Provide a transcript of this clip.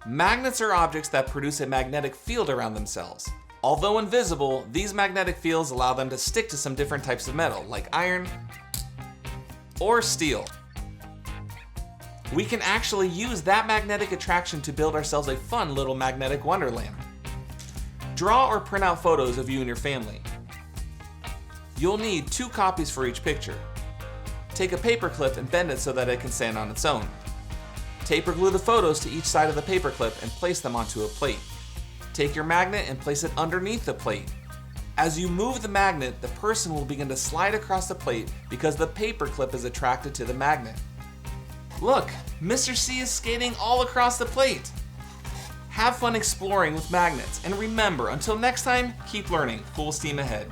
Magnets are objects that produce a magnetic field around themselves. Although invisible, these magnetic fields allow them to stick to some different types of metal, like iron or steel. We can actually use that magnetic attraction to build ourselves a fun little magnetic wonderland. Draw or print out photos of you and your family. You'll need 2 copies for each picture. Take a paperclip and bend it so that it can stand on its own. Tape or glue the photos to each side of the paperclip and place them onto a plate. Take your magnet and place it underneath the plate. As you move the magnet, the person will begin to slide across the plate because the paperclip is attracted to the magnet. Look, Mr. C is skating all across the plate. Have fun exploring with magnets, and remember, until next time, keep learning, full steam ahead.